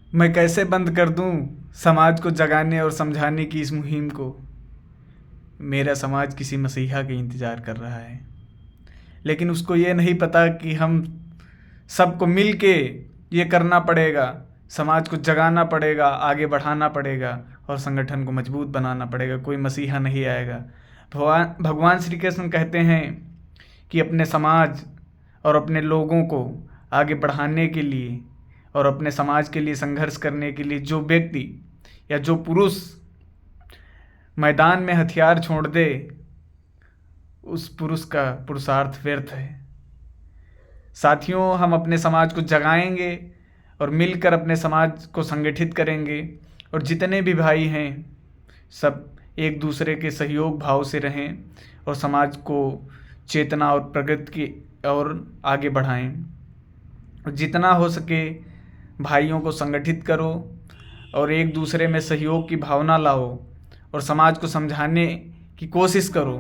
मैं कैसे बंद कर दूं समाज को जगाने और समझाने की इस मुहिम को। मेरा समाज किसी मसीहा के इंतज़ार कर रहा है, लेकिन उसको ये नहीं पता कि हम सबको मिल के ये करना पड़ेगा। समाज को जगाना पड़ेगा, आगे बढ़ाना पड़ेगा और संगठन को मजबूत बनाना पड़ेगा। कोई मसीहा नहीं आएगा। भगवान भगवान श्री कृष्ण कहते हैं कि अपने समाज और अपने लोगों को आगे बढ़ाने के लिए और अपने समाज के लिए संघर्ष करने के लिए जो व्यक्ति या जो पुरुष मैदान में हथियार छोड़ दे, उस पुरुष का पुरुषार्थ व्यर्थ है। साथियों, हम अपने समाज को जगाएंगे और मिलकर अपने समाज को संगठित करेंगे, और जितने भी भाई हैं सब एक दूसरे के सहयोग भाव से रहें और समाज को चेतना और प्रगति की और आगे बढ़ाएं। और जितना हो सके भाइयों को संगठित करो और एक दूसरे में सहयोग की भावना लाओ और समाज को समझाने की कोशिश करो।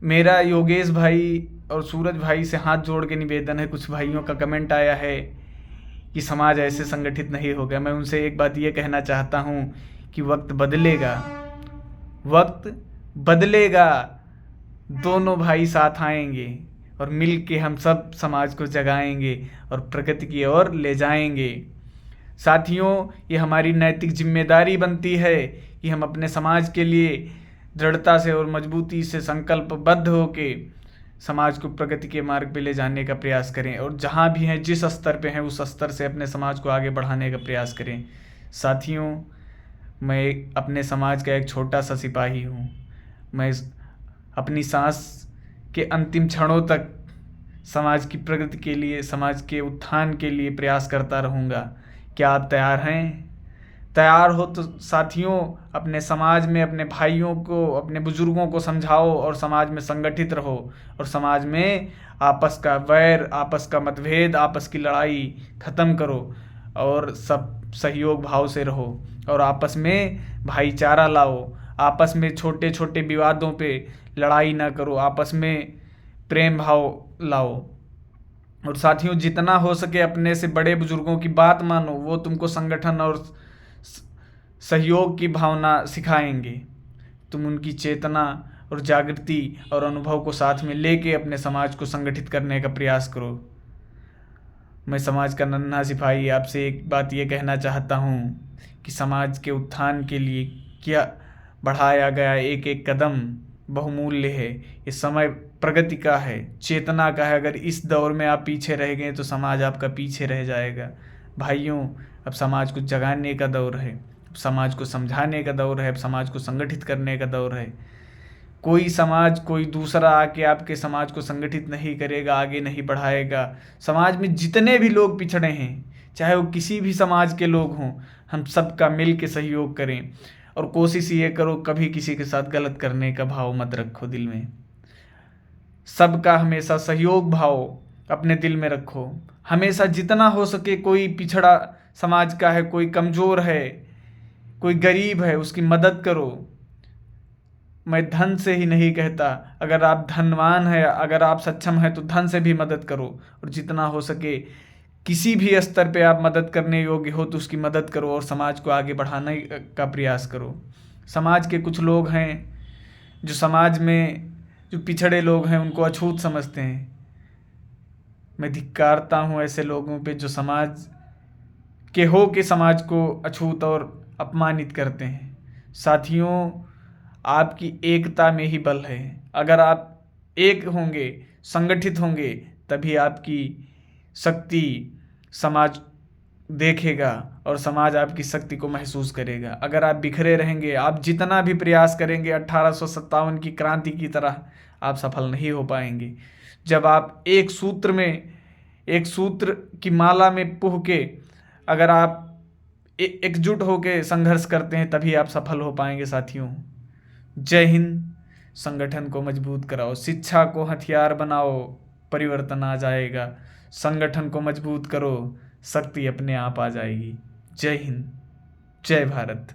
मेरा योगेश भाई और सूरज भाई से हाथ जोड़ के निवेदन है। कुछ भाइयों का कमेंट आया है कि समाज ऐसे संगठित नहीं होगा। मैं उनसे एक बात ये कहना चाहता हूँ कि वक्त बदलेगा, वक्त बदलेगा। दोनों भाई साथ आएंगे और मिल के हम सब समाज को जगाएंगे और प्रगति की ओर ले जाएंगे। साथियों, ये हमारी नैतिक जिम्मेदारी बनती है कि हम अपने समाज के लिए दृढ़ता से और मजबूती से संकल्पबद्ध होके समाज को प्रगति के मार्ग पे ले जाने का प्रयास करें, और जहाँ भी हैं, जिस स्तर पे हैं, उस स्तर से अपने समाज को आगे बढ़ाने का प्रयास करें। साथियों, मैं अपने समाज का एक छोटा सा सिपाही हूँ। मैं अपनी सांस के अंतिम क्षणों तक समाज की प्रगति के लिए, समाज के उत्थान के लिए प्रयास करता रहूँगा। क्या आप तैयार हैं? तैयार हो तो साथियों, अपने समाज में अपने भाइयों को, अपने बुजुर्गों को समझाओ और समाज में संगठित रहो और समाज में आपस का वैर, आपस का मतभेद, आपस की लड़ाई ख़त्म करो और सब सहयोग भाव से रहो और आपस में भाईचारा लाओ। आपस में छोटे छोटे विवादों पे लड़ाई ना करो, आपस में प्रेम भाव लाओ। और साथियों, जितना हो सके अपने से बड़े बुजुर्गों की बात मानो। वो तुमको संगठन और सहयोग की भावना सिखाएंगे। तुम उनकी चेतना और जागृति और अनुभव को साथ में लेके अपने समाज को संगठित करने का प्रयास करो। मैं समाज का नन्हा सिपाही आपसे एक बात ये कहना चाहता हूँ कि समाज के उत्थान के लिए क्या बढ़ाया गया एक एक कदम बहुमूल्य है। ये समय प्रगति का है, चेतना का है। अगर इस दौर में आप पीछे रह गए तो समाज आपका पीछे रह जाएगा। भाइयों, अब समाज को जगाने का दौर है, अब समाज को समझाने का दौर है, अब समाज को संगठित करने का दौर है। कोई समाज, कोई दूसरा आके आपके समाज को संगठित नहीं करेगा, आगे नहीं बढ़ाएगा। समाज में जितने भी लोग पिछड़े हैं, चाहे वो किसी भी समाज के लोग हों, हम सबका मिल के सहयोग करें। और कोशिश ये करो, कभी किसी के साथ गलत करने का भाव मत रखो दिल में। सबका हमेशा सहयोग भाव अपने दिल में रखो। हमेशा जितना हो सके, कोई पिछड़ा समाज का है, कोई कमज़ोर है, कोई गरीब है, उसकी मदद करो। मैं धन से ही नहीं कहता, अगर आप धनवान हैं, अगर आप सक्षम हैं तो धन से भी मदद करो। और जितना हो सके किसी भी स्तर पे आप मदद करने योग्य हो तो उसकी मदद करो और समाज को आगे बढ़ाने का प्रयास करो। समाज के कुछ लोग हैं जो समाज में जो पिछड़े लोग हैं उनको अछूत समझते हैं। मैं धिक्कारता हूँ ऐसे लोगों पे जो समाज के हो के समाज को अछूत और अपमानित करते हैं। साथियों, आपकी एकता में ही बल है। अगर आप एक होंगे, संगठित होंगे, तभी आपकी शक्ति समाज देखेगा और समाज आपकी शक्ति को महसूस करेगा। अगर आप बिखरे रहेंगे, आप जितना भी प्रयास करेंगे 1857 की क्रांति की तरह, आप सफल नहीं हो पाएंगे। जब आप एक सूत्र में, एक सूत्र की माला में पुह के अगर आप एकजुट होकर संघर्ष करते हैं, तभी आप सफल हो पाएंगे। साथियों, जय हिंद। संगठन को मजबूत कराओ, शिक्षा को हथियार बनाओ, परिवर्तन आ जाएगा। संगठन को मजबूत करो, शक्ति अपने आप आ जाएगी। जय हिंद, जय भारत।